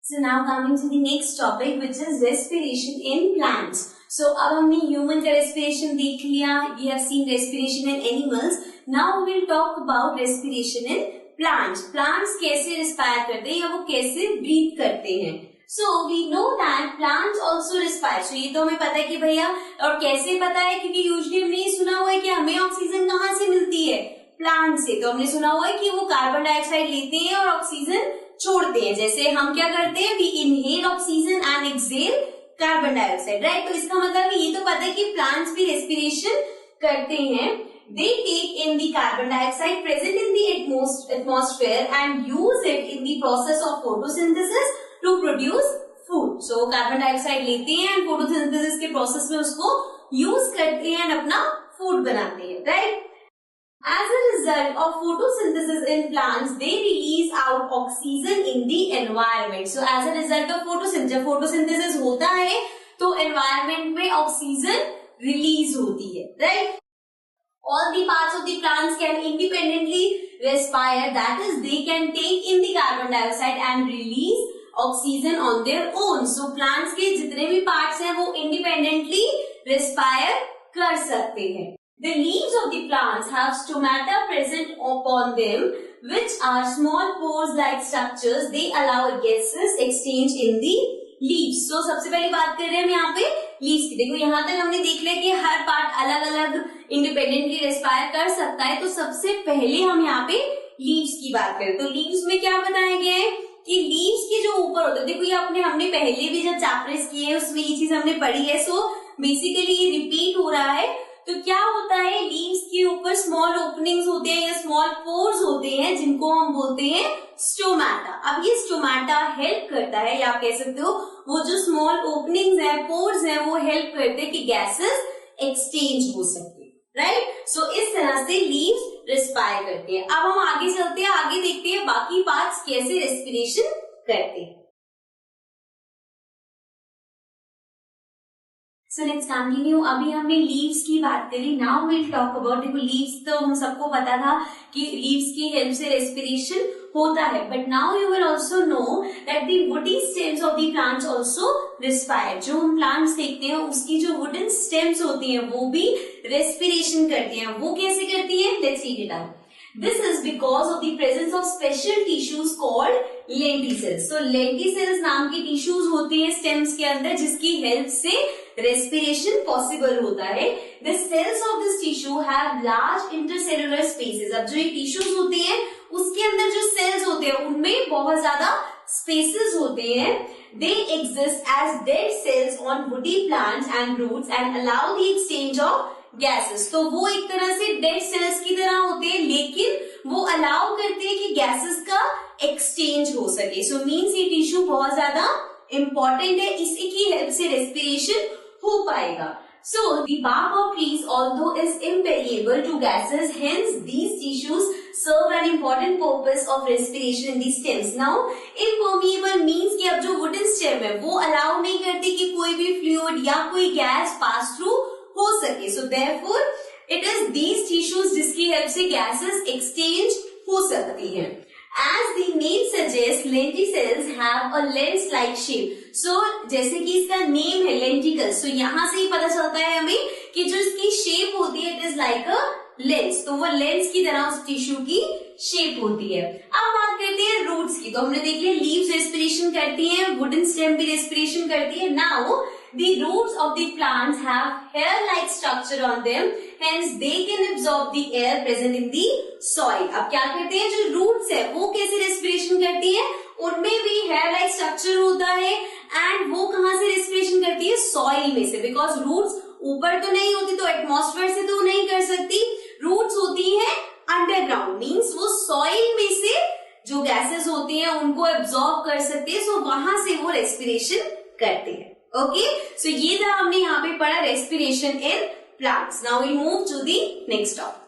So now coming to the next topic, which is respiration in plants. So अब हमने human का respiration देख लिया. We have seen respiration in animals. Now we will talk about respiration in plants. Plants कैसे respire करते हैं या वो कैसे breathe करते हैं. So we know that plants also respire. So ये तो हमें पता है कि भैया, और कैसे पता है, क्योंकि यूजुअली हमने ये सुना हुआ है कि हमें ऑक्सीजन कहाँ से मिलती है, प्लांट से. तो हमने सुना हुआ है कि वो कार्बन डाइऑक्साइड लेते हैं और ऑक्सीजन छोड़ते हैं. जैसे हम क्या करते हैं, we inhale oxygen and exhale carbon dioxide, right. तो इसका मतलब ये तो पता है कि प्लांट्स भी रेस्पिरेशन करते हैं. They take in the carbon dioxide present in the atmosphere and use it in the process of photosynthesis to produce food. So carbon dioxide लेते हैं एंड फोटोसिंथेसिस के प्रोसेस में उसको यूज करते हैं एंड अपना फूड बनाते हैं, right. As a result of photosynthesis in plants, they release out oxygen in the environment. So as a result of photosynthesis, जब photosynthesis होता है तो environment में oxygen release होती है, right? All the parts of the plants can independently respire. That is, they can take in the carbon dioxide and release oxygen on their own. So plants के जितने भी parts हैं वो independently respire कर सकते हैं. The leaves of the plants have stomata present upon them, which are small pores-like structures. They allow gases exchange in the leaves. So सबसे पहले बात कर रहे हैं हम यहाँ पे leaves की. देखो यहाँ तक हमने देख लिया कि हर पार्ट अलग अलग इंडिपेंडेंटली रेस्पायर कर सकता है. तो सबसे पहले हम यहाँ पे leaves की बात करें तो leaves में क्या बताया गया है कि leaves के जो ऊपर होते हैं, देखो ये हमने पहले भी जब चैप्टर्स किए हैं उसमें ये चीज हमने पढ़ी है. सो बेसिकली ये रिपीट हो रहा है. तो क्या होता है, लीव्स के ऊपर स्मॉल ओपनिंग्स होते हैं या स्मॉल पोर्स होते हैं जिनको हम बोलते हैं स्टोमाटा. अब ये स्टोमाटा हेल्प करता है, या आप कह सकते हो वो जो स्मॉल ओपनिंग्स हैं, पोर्स हैं, वो हेल्प करते हैं कि गैसेस एक्सचेंज हो सके, राइट. सो इस तरह से लीव्स रेस्पायर करते हैं. अब हम आगे चलते हैं, आगे देखते हैं बाकी पार्ट्स कैसे रेस्पिरेशन करते हैं. So let's continue. अभी हमने लीव्स की बात करी. नाउ विल टॉक अबाउट, देखो लीव्स तो हम सबको पता था कि लीव्स की हेल्प से रेस्पिरेशन होता है. But now you will also know that the woody stems of the plants also respire. जो हम प्लांट्स देखते हैं उसकी जो वुडन स्टेम्स होती हैं वो भी रेस्पिरेशन करती हैं. वो कैसे करती है, let's read it out. This is because of the presence of special tissues called lenticels. So lenticels नाम की टिश्यूज होती है स्टेम्स के अंदर जिसकी हेल्प से रेस्पिरेशन पॉसिबल होता है. The cells of this tissue have large intercellular spaces. अब जो ये टिश्यूज होते हैं उसके अंदर जो सेल्स होते हैं उनमें बहुत ज्यादा स्पेसेस होते हैं. They exist as dead cells on woody plants and roots and allow the exchange of gases. तो वो एक तरह से डेड सेल्स की तरह होते हैं लेकिन वो अलाउ करते हैं कि गैसेस का एक्सचेंज हो सके. सो मीन्स ये टिश्यू बहुत ज्यादा इंपॉर्टेंट है, इसी की हेल्प से रेस्पिरेशन हो पाएगा. So the bark of trees although is impermeable to gases, hence these tissues serve an important purpose of respiration in the stems. Now impermeable means कि अब जो wooden stem है वो अलाउ नहीं करती कि कोई भी फ्लूइड या कोई गैस पास थ्रू हो सके. So therefore it is these tissues जिसकी हेल्प से गैसेस एक्सचेंज हो सकती हैं. As the name suggests, lenticels have a lens-like shape. So जैसे कि इसका नेम है lenticels, so यहाँ से ही पता चलता है हमें कि जो इसकी शेप होती है it is like a lens. तो वो लेंस की तरह उस टिश्यू की शेप होती है. अब बात करते हैं रूट्स की. तो हमने देख लिया लीव्स रेस्पिरेशन करती हैं, वुडन स्टेम भी रेस्पिरेशन करती है. Now the roots of the plants have hair-like structure on them, hence they can absorb the air present in the soil. अब क्या करते हैं, जो रूट्स है वो कैसे रेस्पिरेशन करती है, उनमें भी hair-like structure होता है एंड वो कहाँ से रेस्पिरेशन करती है, सॉइल में से. बिकॉज रूट्स ऊपर तो नहीं होती तो एटमॉस्फेयर से तो नहीं कर सकती. रूट्स होती है अंडरग्राउंड, मीन्स वो सॉइल में से जो गैसेस होती हैं उनको एब्जॉर्ब कर सकते हैं. सो वहां से वो रेस्पिरेशन करते हैं. ओके, सो ये था हमने यहाँ पे पढ़ा respiration in plants. Now we move to the next topic.